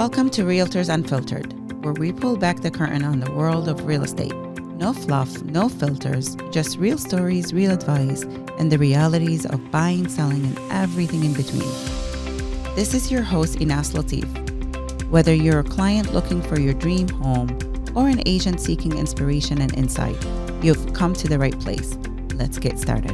Welcome to Realtors Unfiltered, where we pull back the curtain on the world of real estate. No fluff, no filters, just real stories, real advice, and the realities of buying, selling, and everything in between. This is your host, Inas Latif. Whether you're a client looking for your dream home or an agent seeking inspiration and insight, you've come to the right place. Let's get started.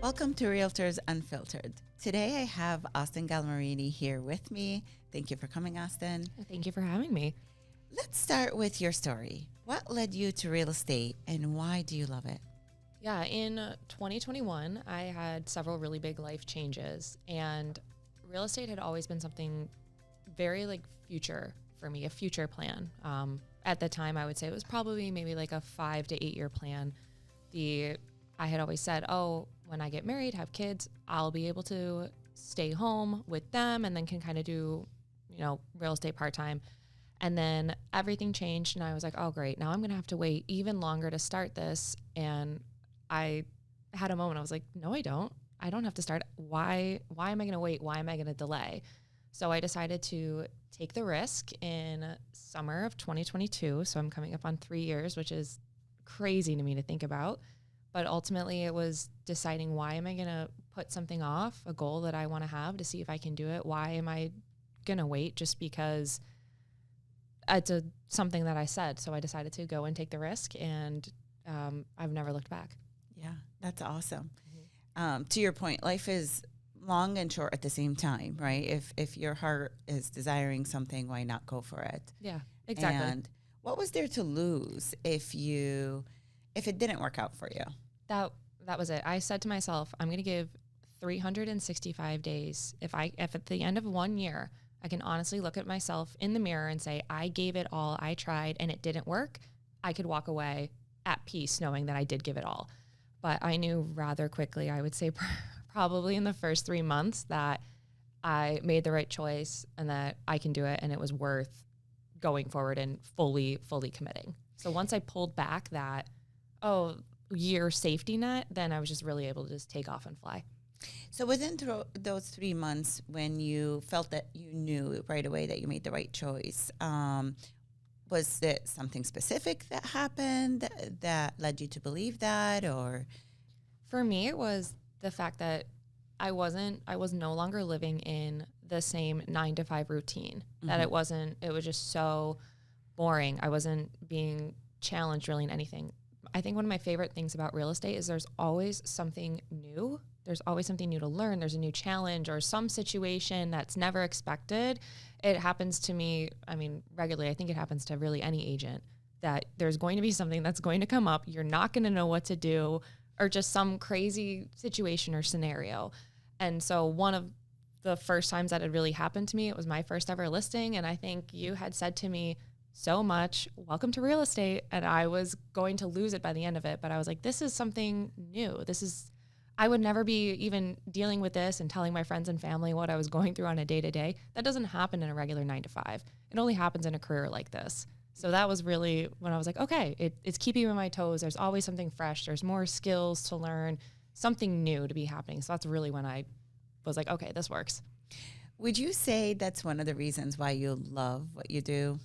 Welcome to Realtors Unfiltered. Today I have Austyn Galmarini here with me. Thank you for coming, Austyn. Thank you for having me. Let's start with your story. What led you to real estate and why do you love it? Yeah, in 2021, I had several really big life changes, and real estate had always been something very future for me, a future plan. At the time, I would say it was probably maybe like a 5 to 8 year plan. I had always said, when I get married, have kids, I'll be able to stay home with them and then can kind of do, real estate part-time. And then everything changed and I was like, oh, great. Now I'm going to have to wait even longer to start this. And I had a moment. I was like, no, I don't. I don't have to start. Why am I going to wait? Why am I going to delay? So I decided to take the risk in summer of 2022. So I'm coming up on 3 years, which is crazy to me to think about. But ultimately, it was deciding, why am I going to put something off, a goal that I want to have to see if I can do it? Why am I going to wait just because it's something that I said? So I decided to go and take the risk, and I've never looked back. Yeah, that's awesome. Mm-hmm. To your point, life is long and short at the same time, right? If your heart is desiring something, why not go for it? Yeah, exactly. And what was there to lose if it didn't work out for you? That was it. I said to myself, I'm going to give 365 days. If at the end of 1 year, I can honestly look at myself in the mirror and say, I gave it all, I tried, and it didn't work, I could walk away at peace knowing that I did give it all. But I knew rather quickly, I would say probably in the first 3 months, that I made the right choice and that I can do it, and it was worth going forward and fully committing. So once I pulled back that, year safety net, then I was just really able to just take off and fly. So within those 3 months, when you felt that you knew right away that you made the right choice, was it something specific that happened that led you to believe that? Or for me, it was the fact that I was no longer living in the same 9 to 5 routine. Mm-hmm. That it was just so boring. I wasn't being challenged really in anything. I think one of my favorite things about real estate is there's always something new. There's always something new to learn. There's a new challenge or some situation that's never expected. It happens to me, regularly. I think it happens to really any agent, that there's going to be something that's going to come up. You're not going to know what to do, or just some crazy situation or scenario. And so one of the first times that had really happened to me, it was my first ever listing. And I think you had said to me so much, welcome to real estate. And I was going to lose it by the end of it. But I was like, this is something new. I would never be even dealing with this and telling my friends and family what I was going through on a day-to-day. That doesn't happen in a regular 9 to 5. It only happens in a career like this. So that was really when I was like, okay, it's keeping me on my toes. There's always something fresh. There's more skills to learn, something new to be happening. So that's really when I was like, okay, this works. Would you say that's one of the reasons why you love what you do?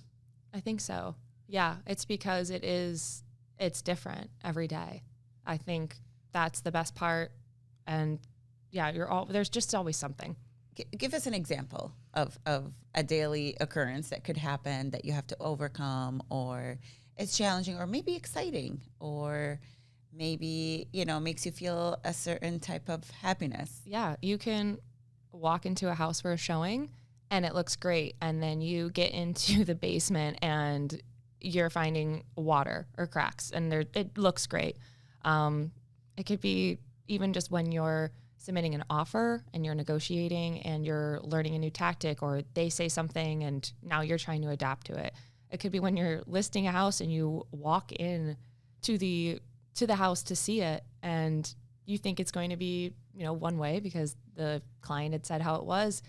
I think so. Yeah, it's because it's different every day. I think that's the best part. And yeah, there's just always something. Give us an example of a daily occurrence that could happen that you have to overcome, or it's challenging, or maybe exciting, or maybe, makes you feel a certain type of happiness. Yeah, you can walk into a house for a showing and it looks great. And then you get into the basement and you're finding water or cracks, and it looks great. It could be even just when you're submitting an offer and you're negotiating and you're learning a new tactic, or they say something and now you're trying to adapt to it. It could be when you're listing a house and you walk in to the house to see it and you think it's going to be, one way because the client had said how it was,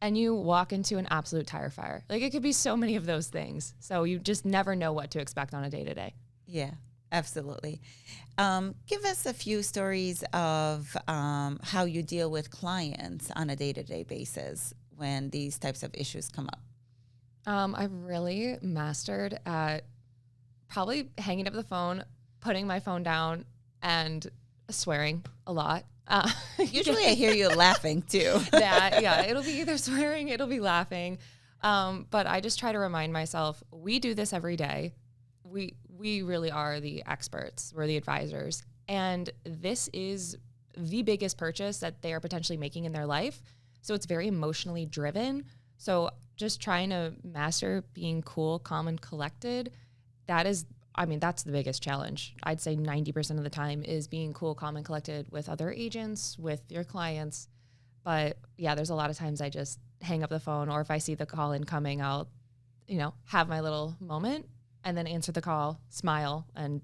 and you walk into an absolute tire fire. Like, it could be so many of those things. So you just never know what to expect on a day-to-day. Yeah. Absolutely. Give us a few stories of how you deal with clients on a day-to-day basis when these types of issues come up. I've really mastered at probably hanging up the phone, putting my phone down, and swearing a lot. Usually I hear you laughing too. It'll be either swearing, it'll be laughing. But I just try to remind myself, we do this every day. We really are the experts. We're the advisors. And this is the biggest purchase that they are potentially making in their life. So it's very emotionally driven. So just trying to master being cool, calm, and collected, that's the biggest challenge. I'd say 90% of the time is being cool, calm, and collected with other agents, with your clients. But yeah, there's a lot of times I just hang up the phone, or if I see the call incoming, I'll, have my little moment and then answer the call, smile, and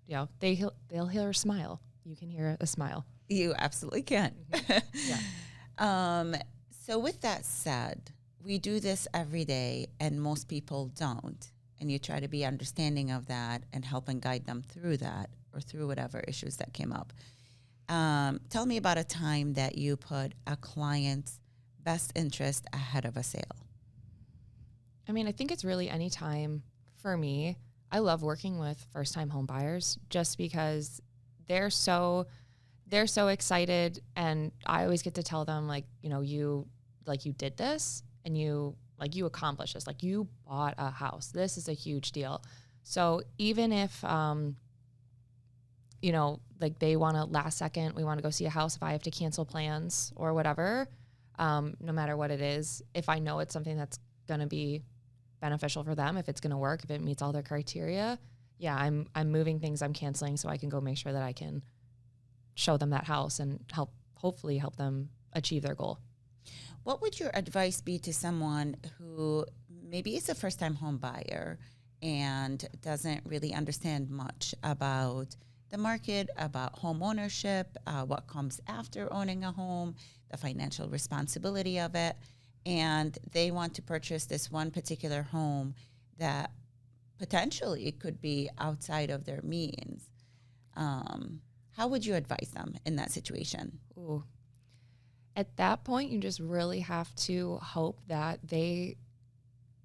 they'll hear a smile. You can hear a smile. You absolutely can. Mm-hmm. Yeah. So with that said, we do this every day and most people don't. And you try to be understanding of that and help and guide them through that or through whatever issues that came up. Tell me about a time that you put a client's best interest ahead of a sale. I think it's really any time for me. I love working with first-time home buyers just because they're so excited, and I always get to tell them you did this and you accomplished this, you bought a house. This is a huge deal. So even if they want to last second, we want to go see a house, if I have to cancel plans or whatever, no matter what it is, if I know it's something that's going to be beneficial for them, if it's going to work, if it meets all their criteria, I'm moving things, I'm canceling so I can go make sure that I can show them that house and hopefully help them achieve their goal. What would your advice be to someone who maybe is a first-time home buyer and doesn't really understand much about the market, about home ownership, what comes after owning a home, the financial responsibility of it, and they want to purchase this one particular home that potentially could be outside of their means? How would you advise them in that situation? Ooh. At that point, you just really have to hope that they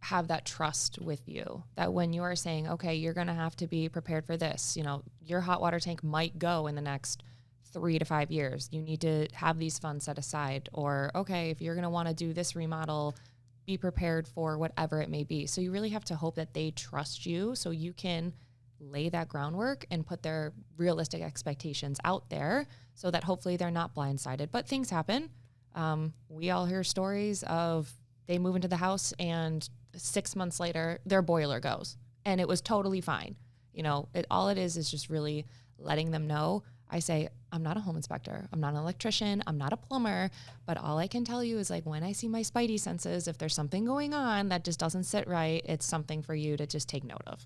have that trust with you, that when you are saying, okay, you're going to have to be prepared for this, your hot water tank might go in the next 3 to 5 years. You need to have these funds set aside. Or, okay, if you're going to want to do this remodel, be prepared for whatever it may be. So you really have to hope that they trust you so you can lay that groundwork and put their realistic expectations out there so that hopefully they're not blindsided. But things happen. We all hear stories of they move into the house and 6 months later their boiler goes and it was totally fine. All it is just really letting them know. I say, I'm not a home inspector. I'm not an electrician. I'm not a plumber. But all I can tell you is when I see my spidey senses, if there's something going on that just doesn't sit right, it's something for you to just take note of.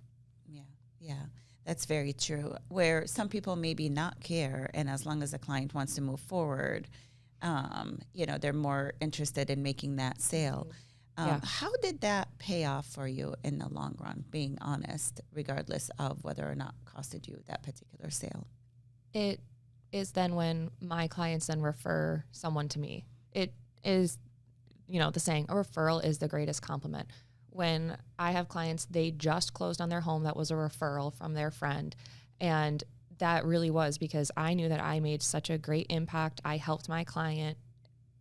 Yeah, that's very true. Where some people maybe not care, and as long as the client wants to move forward, they're more interested in making that sale. How did that pay off for you in the long run, being honest, regardless of whether or not it costed you that particular sale? It is then when my clients then refer someone to me. It is, the saying, a referral is the greatest compliment. When I have clients, they just closed on their home that was a referral from their friend. And that really was because I knew that I made such a great impact. I helped my client,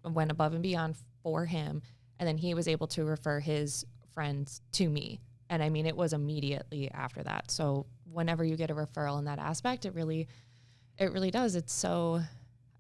went above and beyond for him. And then he was able to refer his friends to me. And it was immediately after that. So whenever you get a referral in that aspect, it really does. It's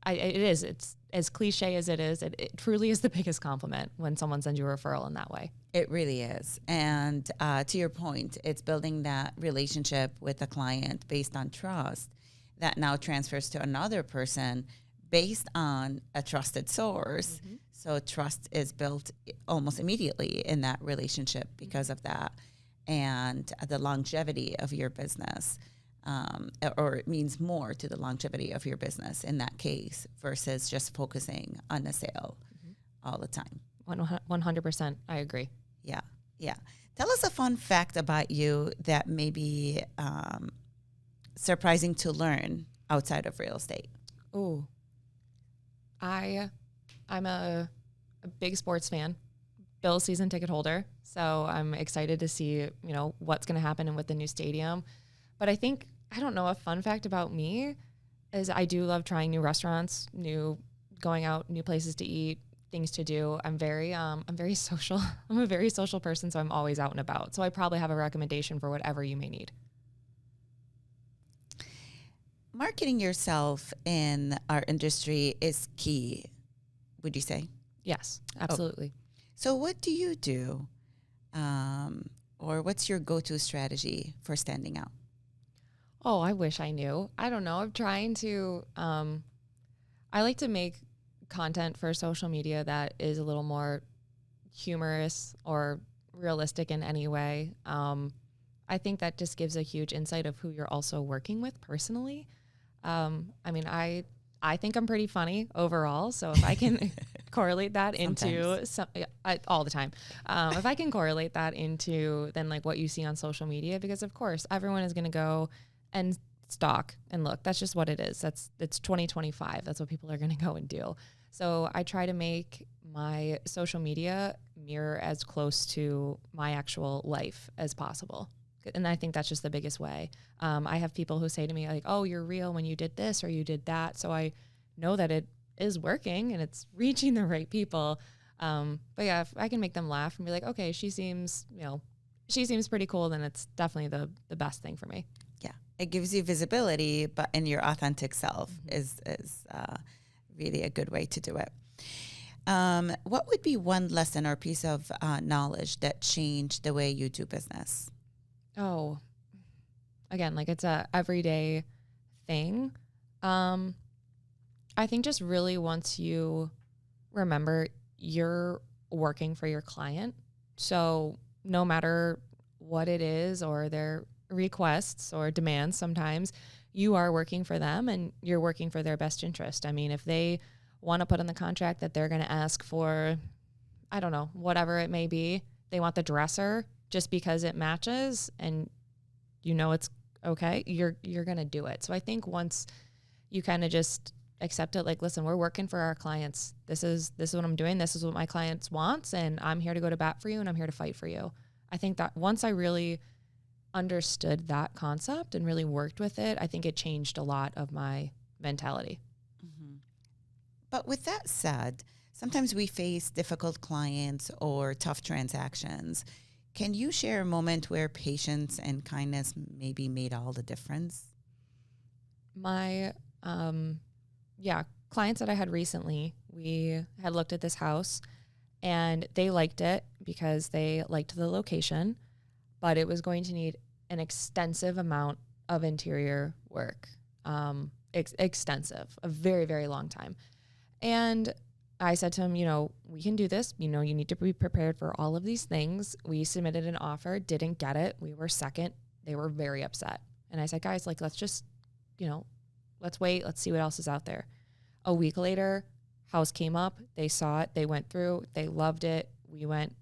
it's as cliche as it is. It truly is the biggest compliment when someone sends you a referral in that way. It really is. And to your point, it's building that relationship with the client based on trust that now transfers to another person based on a trusted source. Mm-hmm. So trust is built almost immediately in that relationship because of that and the longevity of your business. Or it means more to the longevity of your business in that case versus just focusing on the sale all the time. 100%. I agree. Yeah. Tell us a fun fact about you that maybe surprising to learn outside of real estate? Oh, I'm a big sports fan, Bills season ticket holder. So I'm excited to see, what's going to happen with the new stadium. But I think, I don't know, a fun fact about me is I do love trying new restaurants, going out, new places to eat, things to do. I'm very social. I'm a very social person, so I'm always out and about. So I probably have a recommendation for whatever you may need. Marketing yourself in our industry is key, would you say? Yes, absolutely. So what do you do? Or what's your go-to strategy for standing out? Oh, I wish I knew. I don't know. I'm trying to, I like to make content for social media that is a little more humorous or realistic in any way. I think that just gives a huge insight of who you're also working with personally. I think I'm pretty funny overall. So if I can correlate that into all the time, if I can correlate that into then like what you see on social media, because of course everyone is going to go and stalk and look. That's just what it is. It's 2025. That's what people are going to go and do. So I try to make my social media mirror as close to my actual life as possible. And I think that's just the biggest way. I have people who say to me like, oh, you're real when you did this or you did that. So I know that it is working and it's reaching the right people. But yeah, if I can make them laugh and be like, okay, she seems pretty cool, then it's definitely the best thing for me. Yeah. It gives you visibility, but in your authentic self is really a good way to do it. What would be one lesson or piece of knowledge that changed the way you do business? Oh, again, like it's a everyday thing. I think just really once you remember you're working for your client. So no matter what it is or their requests or demands, sometimes you are working for them and you're working for their best interest. I mean, if they want to put in the contract that they're going to ask for, I don't know, whatever it may be, they want the dresser just because it matches and it's okay, you're going to do it. So I think once you kind of just accept it, like, listen, we're working for our clients. This is what I'm doing. This is what my clients wants. And I'm here to go to bat for you and I'm here to fight for you. I think that once I really understood that concept and really worked with it, I think it changed a lot of my mentality. Mm-hmm. But with that said, sometimes we face difficult clients or tough transactions. Can you share a moment where patience and kindness maybe made all the difference? My, clients that I had recently, we had looked at this house and they liked it because they liked the location, but it was going to need an extensive amount of interior work, extensive, a very, very long time. And I said to him, we can do this. You need to be prepared for all of these things. We submitted an offer, didn't get it. We were second. They were very upset. And I said, guys, like, let's just, let's wait. Let's see what else is out there. A week later, house came up. They saw it. They went through. They loved it. We went,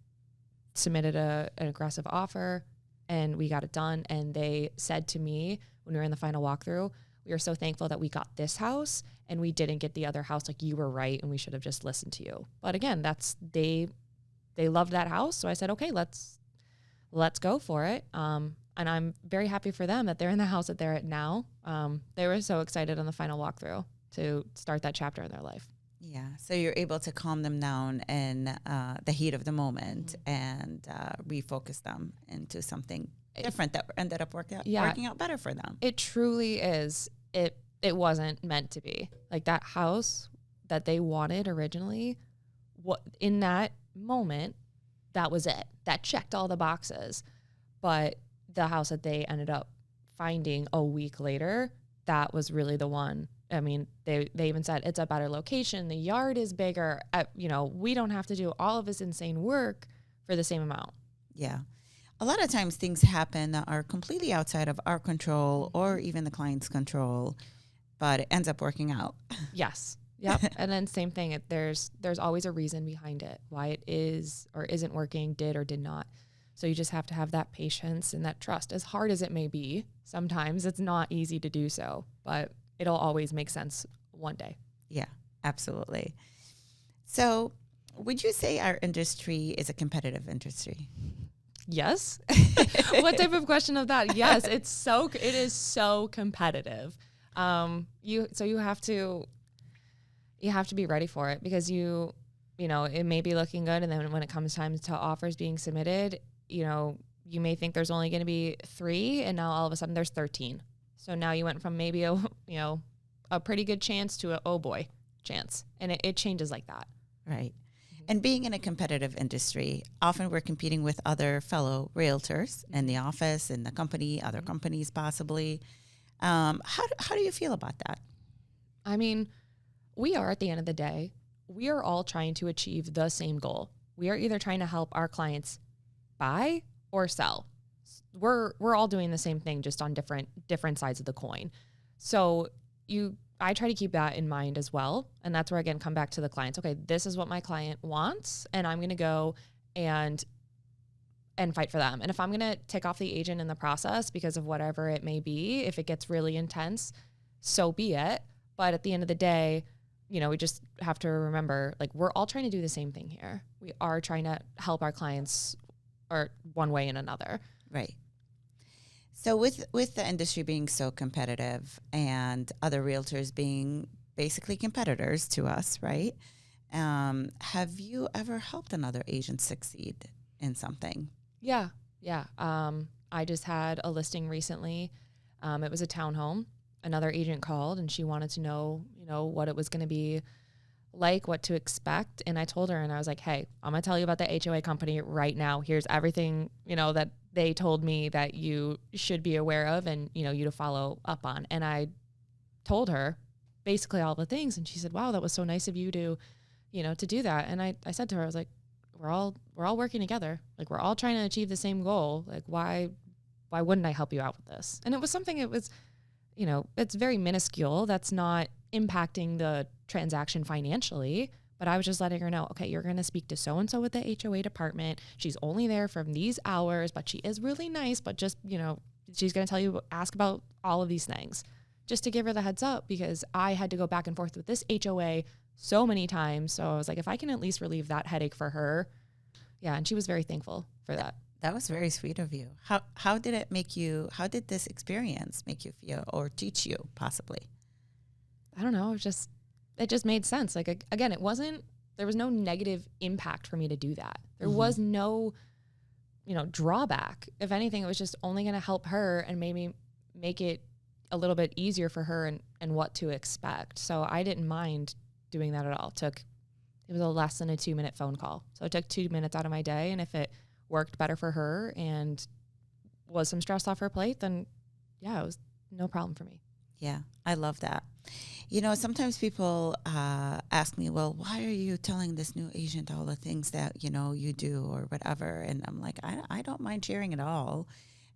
submitted an aggressive offer, and we got it done. And they said to me when we were in the final walkthrough, we are so thankful that we got this house and we didn't get the other house. Like, you were right and we should have just listened to you. But again, they loved that house. So I said, okay, let's go for it. And I'm very happy for them that they're in the house that they're at now. They were so excited on the final walkthrough to start that chapter in their life. Yeah. So you're able to calm them down in the heat of the moment and refocus them into something different that ended up working out better for them. It truly is. It wasn't meant to be. Like, that house that they wanted originally, in that moment, that was it. That checked all the boxes. But the house that they ended up finding a week later, that was really the one. I mean, they even said it's a better location. The yard is bigger. We don't have to do all of this insane work for the same amount. Yeah. A lot of times things happen that are completely outside of our control or even the client's control, but it ends up working out. Yes. Yep. And then same thing. There's always a reason behind it, why it is or isn't working, did or did not. So you just have to have that patience and that trust. As hard as it may be, sometimes it's not easy to do so, but it'll always make sense one day. Yeah, absolutely. So would you say our industry is a competitive industry? Yes. What type of question of that? Yes, it is so competitive. You have to be ready for it, because you know, it may be looking good, and then when it comes time to offers being submitted, you know, you may think there's only going to be 3, and now all of a sudden there's 13. So now you went from maybe a pretty good chance to a, oh boy, chance. And it changes like that. Right. And being in a competitive industry, often we're competing with other fellow realtors in the office, in the company, other companies possibly. How do you feel about that? I mean, we are, at the end of the day, we are all trying to achieve the same goal. We are either trying to help our clients buy or sell. We're all doing the same thing, just on different sides of the coin. So I try to keep that in mind as well. And that's where, again, come back to the clients. Okay, this is what my client wants, and I'm going to go and fight for them. And if I'm going to tick off the agent in the process because of whatever it may be, if it gets really intense, so be it. But at the end of the day, you know, we just have to remember, like, we're all trying to do the same thing here. We are trying to help our clients, or one way and another. Right. So with the industry being so competitive and other realtors being basically competitors to us, right? Have you ever helped another agent succeed in something? Yeah. I just had a listing recently. It was a townhome. Another agent called, and she wanted to know, you know, what it was going to be like, what to expect. And I told her, and I was like, hey, I'm going to tell you about the HOA company right now. Here's everything, you know, that they told me that you should be aware of, and, you know, you to follow up on. And I told her basically all the things. And she said, wow, that was so nice of you to, you know, to do that. And I said to her, I was like, we're all working together. Like, we're all trying to achieve the same goal. Like, why wouldn't I help you out with this? And it was something, you know, it's very minuscule. That's not impacting the transaction financially, but I was just letting her know, okay, you're going to speak to so-and-so with the HOA department. She's only there from these hours, but she is really nice, but just, you know, she's going to tell you, ask about all of these things, just to give her the heads up, because I had to go back and forth with this HOA so many times. So I was like, if I can at least relieve that headache for her. Yeah. And she was very thankful for that. That was very sweet of you. How did did this experience make you feel, or teach you possibly? I don't know. It just made sense. Like, again, there was no negative impact for me to do that. There was no, you know, drawback. If anything, it was just only going to help her and maybe make it a little bit easier for her and what to expect. So I didn't mind doing that at all. It was a less than a 2-minute phone call. So it took 2 minutes out of my day. And if it worked better for her and was some stress off her plate, then yeah, it was no problem for me. Yeah, I love that. You know, sometimes people ask me, well, why are you telling this new agent all the things that, you know, you do or whatever? And I'm like, I don't mind sharing it all.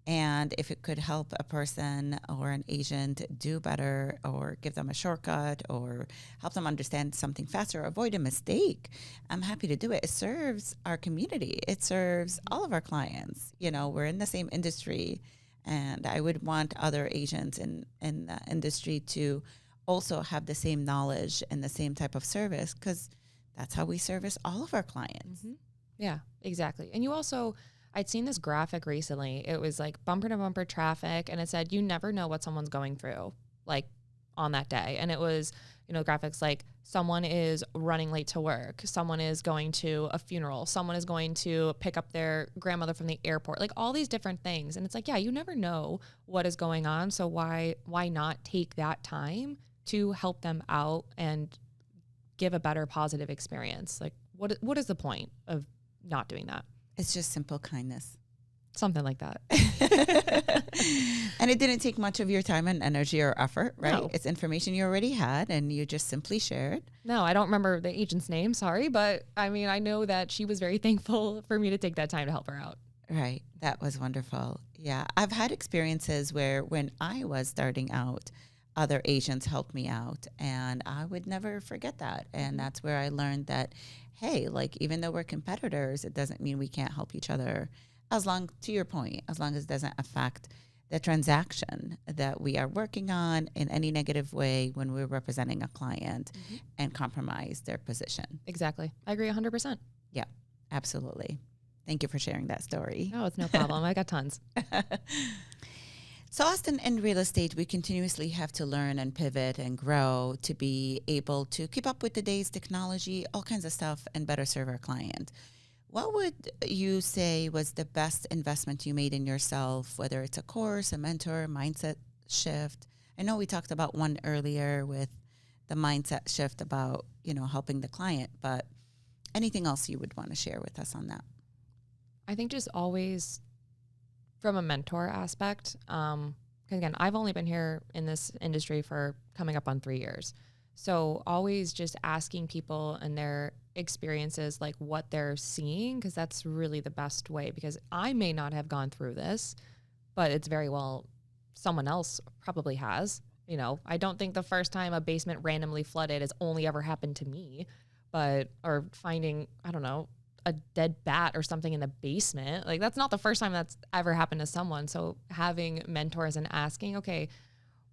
And if it could help a person or an agent do better, or give them a shortcut, or help them understand something faster, or avoid a mistake, I'm happy to do it. It serves our community. It serves all of our clients. You know, we're in the same industry, and I would want other agents in the industry to also have the same knowledge and the same type of service, because that's how we service all of our clients. Mm-hmm. Yeah, exactly. And you also, I'd seen this graphic recently. It was like bumper to bumper traffic, and it said, you never know what someone's going through, like, on that day. And it was, you know, graphics like someone is running late to work, someone is going to a funeral, someone is going to pick up their grandmother from the airport, like all these different things. And it's like, yeah, you never know what is going on. So why not take that time to help them out and give a better positive experience? Like, what is the point of not doing that? It's just simple kindness. Something like that. And it didn't take much of your time and energy or effort, right? No. It's information you already had, and you just simply shared. No, I don't remember the agent's name, sorry. But I mean, I know that she was very thankful for me to take that time to help her out. Right. That was wonderful. Yeah. I've had experiences where when I was starting out, other agents helped me out, and I would never forget that. And that's where I learned that, hey, like, even though we're competitors, it doesn't mean we can't help each other to your point, as long as it doesn't affect the transaction that we are working on in any negative way when we're representing a client and compromise their position. Exactly. I agree 100%. Yeah, absolutely. Thank you for sharing that story. No, it's no problem. I got tons. So Austyn, in real estate, we continuously have to learn and pivot and grow to be able to keep up with today's technology, all kinds of stuff, and better serve our client. What would you say was the best investment you made in yourself, whether it's a course, a mentor, mindset shift? I know we talked about one earlier with the mindset shift about, helping the client, but anything else you would want to share with us on that? I think just always from a mentor aspect, 'cause again, I've only been here in this industry for coming up on 3 years. So always just asking people and their experiences, like what they're seeing, because that's really the best way, because I may not have gone through this, but it's very well someone else probably has. I don't think the first time a basement randomly flooded has only ever happened to me, or finding, I don't know, a dead bat or something in the basement. Like that's not the first time that's ever happened to someone. So having mentors and asking, okay,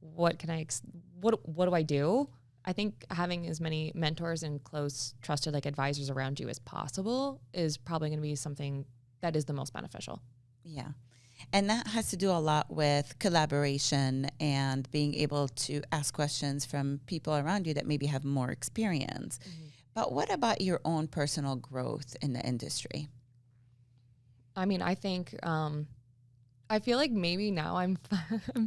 what do I do? I think having as many mentors and close trusted advisors around you as possible is probably going to be something that is the most beneficial. Yeah. And that has to do a lot with collaboration and being able to ask questions from people around you that maybe have more experience. Mm-hmm. But what about your own personal growth in the industry? I mean, I think, I feel like maybe now I'm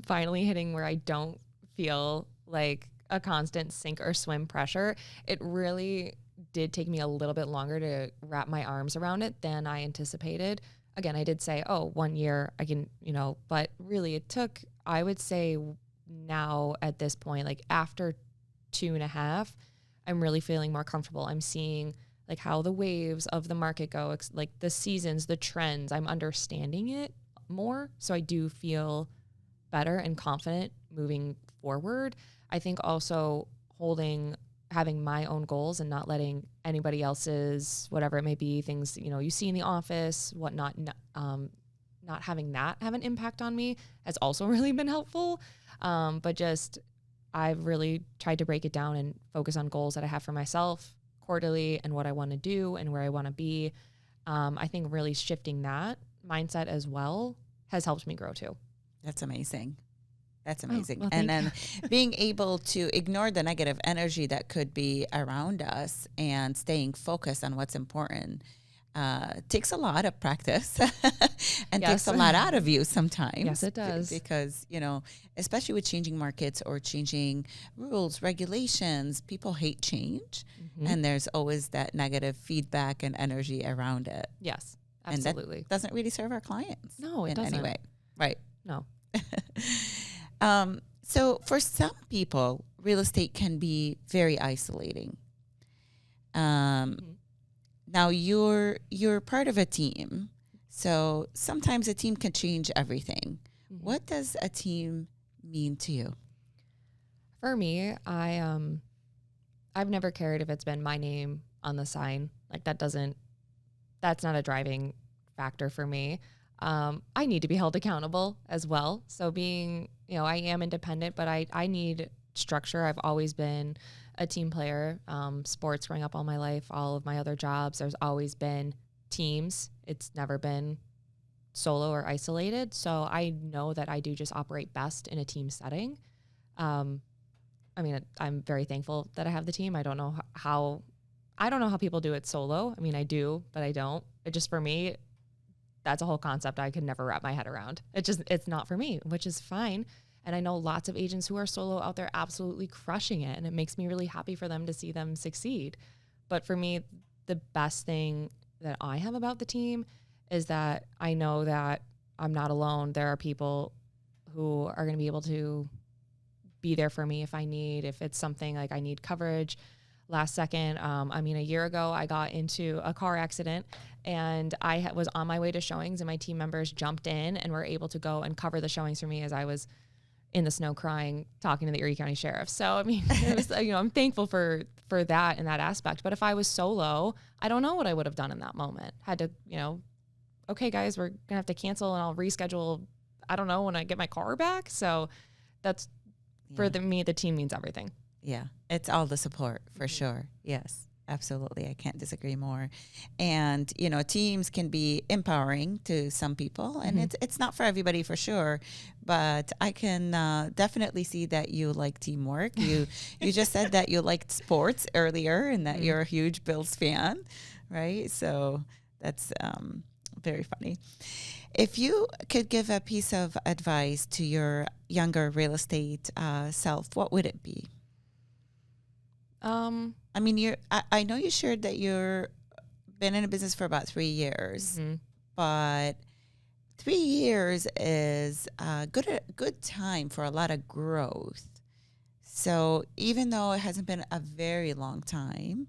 finally hitting where I don't feel like a constant sink or swim pressure. It really did take me a little bit longer to wrap my arms around it than I anticipated. Again, I did say, 1 year I can, but really it took, I would say now at this point, after 2.5, I'm really feeling more comfortable. I'm seeing how the waves of the market go, the seasons, the trends. I'm understanding it more. So I do feel better and confident moving forward. I think also having my own goals and not letting anybody else's, whatever it may be, things, you see in the office, whatnot, not having that have an impact on me has also really been helpful. But just, I've really tried to break it down and focus on goals that I have for myself quarterly and what I want to do and where I want to be. I think really shifting that mindset as well has helped me grow too. That's amazing. That's amazing. Well, and then being able to ignore the negative energy that could be around us and staying focused on what's important takes a lot of practice and takes a lot out of you sometimes. Yes, it does. Because, especially with changing markets or changing rules, regulations, people hate change. Mm-hmm. And there's always that negative feedback and energy around it. Yes, absolutely. And that doesn't really serve our clients. No, it doesn't. Any way. Right. No. So for some people, real estate can be very isolating. Now you're part of a team, so sometimes a team can change everything. Mm-hmm. What does a team mean to you? For me, I've never cared if it's been my name on the sign. That's not a driving factor for me. I need to be held accountable as well. So being, I am independent, but I need structure. I've always been a team player, sports growing up all my life, all of my other jobs. There's always been teams. It's never been solo or isolated. So I know that I do just operate best in a team setting. I'm very thankful that I have the team. I don't know how people do it solo. I mean, I do, but I don't. It just, for me, that's a whole concept I could never wrap my head around. It's not for me, which is fine. And I know lots of agents who are solo out there absolutely crushing it. And it makes me really happy for them to see them succeed. But for me, the best thing that I have about the team is that I know that I'm not alone. There are people who are going to be able to be there for me if it's something like I need coverage last second. A year ago, I got into a car accident and I was on my way to showings and my team members jumped in and were able to go and cover the showings for me as I was in the snow crying, talking to the Erie County Sheriff. So, it was, I'm thankful for that in that aspect. But if I was solo, I don't know what I would have done in that moment. Had to, okay, guys, we're gonna have to cancel and I'll reschedule. I don't know when I get my car back. So that's for me, the team means everything. Yeah. It's all the support for sure. Yes, absolutely. I can't disagree more. And, you know, teams can be empowering to some people, and it's not for everybody for sure, but I can definitely see that you like teamwork. You just said that you liked sports earlier and that you're a huge Bills fan, right? So that's very funny. If you could give a piece of advice to your younger real estate self, what would it be? I mean, I know you shared that you're been in a business for about 3 years, but 3 years is a good time for a lot of growth. So even though it hasn't been a very long time,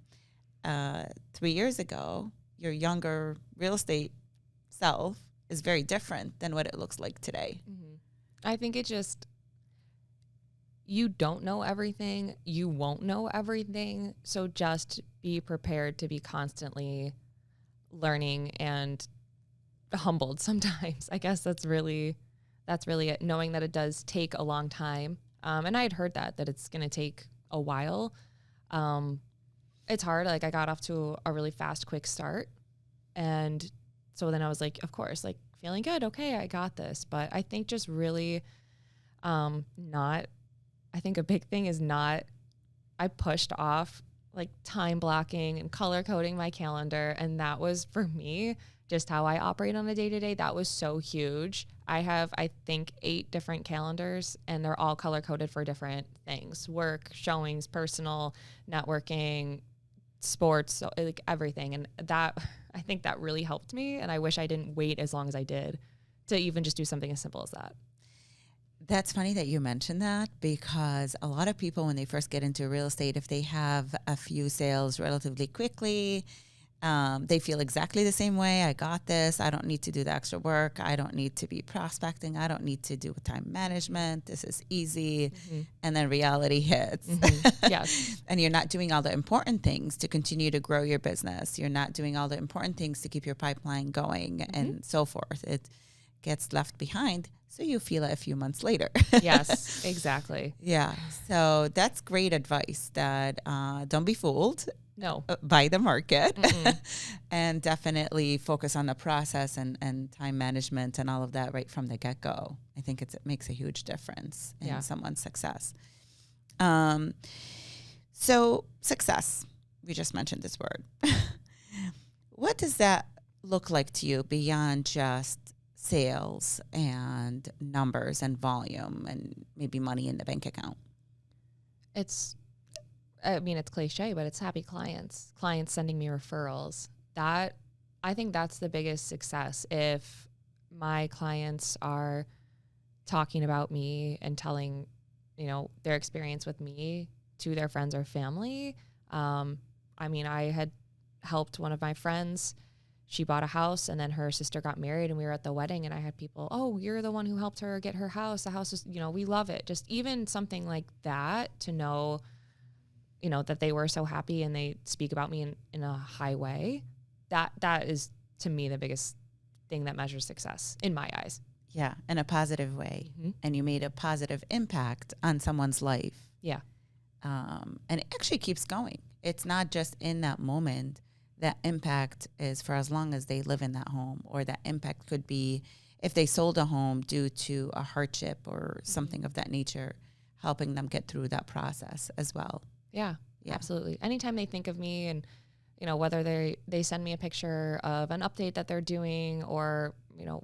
3 years ago, your younger real estate self is very different than what it looks like today. I think you don't know everything. You won't know everything. So just be prepared to be constantly learning and humbled sometimes. I guess that's really it. Knowing that it does take a long time. And I had heard that it's going to take a while. It's hard. Like I got off to a really fast, quick start. And so then I was like, of course, like feeling good. Okay, I got this. But I think just really I think a big thing is I pushed off like time blocking and color coding my calendar. And that was for me, just how I operate on a day to day. That was so huge. I have, I think, 8 different calendars and they're all color coded for different things: work, showings, personal, networking, sports, so like everything. And that, I think that really helped me. And I wish I didn't wait as long as I did to even just do something as simple as that. That's funny that you mentioned that, because a lot of people, when they first get into real estate, if they have a few sales relatively quickly, they feel exactly the same way. I got this. I don't need to do the extra work. I don't need to be prospecting. I don't need to do time management. This is easy. And then reality hits. Yes. And you're not doing all the important things to continue to grow your business. You're not doing all the important things to keep your pipeline going and so forth. It gets left behind. So you feel it a few months later. Yes, exactly. Yeah. So that's great advice, that don't be fooled. No. By the market. And definitely focus on the process and time management and all of that right from the get-go. I think it makes a huge difference in someone's success. So success, we just mentioned this word. What does that look like to you beyond just sales and numbers and volume and maybe money in the bank account? It's cliche, but it's happy clients sending me referrals. I think that's the biggest success. If my clients are talking about me and telling, their experience with me to their friends or family. I had helped one of my friends. She bought a house and then her sister got married and we were at the wedding and I had people, oh, you're the one who helped her get her house. The house is, we love it. Just even something like that, to know, that they were so happy and they speak about me in a high way. That is, to me, the biggest thing that measures success in my eyes. Yeah, in a positive way. And you made a positive impact on someone's life. Yeah. And it actually keeps going. It's not just in that moment. That impact is for as long as they live in that home, or that impact could be if they sold a home due to a hardship or something of that nature, helping them get through that process as well. Yeah, absolutely. Anytime they think of me and, whether they send me a picture of an update that they're doing or,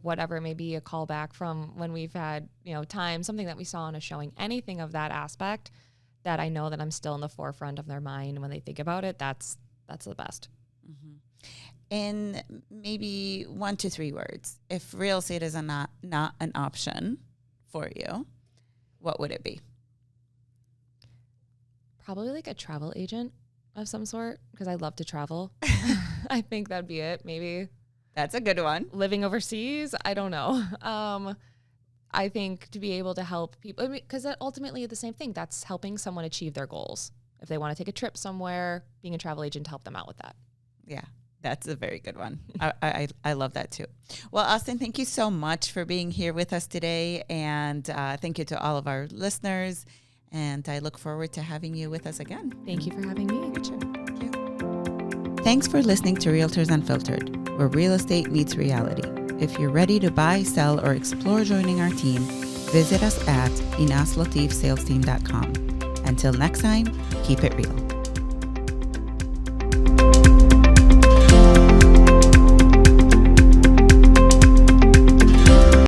whatever it may be, a call back from when we've had, time, something that we saw in a showing, anything of that aspect, that I know that I'm still in the forefront of their mind when they think about it, that's the best. In maybe 1 to 3 words, if real estate is not an option for you, what would it be? Probably like a travel agent of some sort, because I love to travel. I think that'd be it. Maybe that's a good one. Living overseas, I don't know. I think to be able to help people, because that ultimately is the same thing. That's helping someone achieve their goals. If they want to take a trip somewhere, being a travel agent to help them out with that. Yeah. That's a very good one. I love that too. Well, Austyn, thank you so much for being here with us today. And thank you to all of our listeners. And I look forward to having you with us again. Thank you for having me. Sure. Thank you. Thanks for listening to Realtors Unfiltered, where real estate meets reality. If you're ready to buy, sell, or explore joining our team, visit us at inaslatifsalesteam.com. Until next time, keep it real.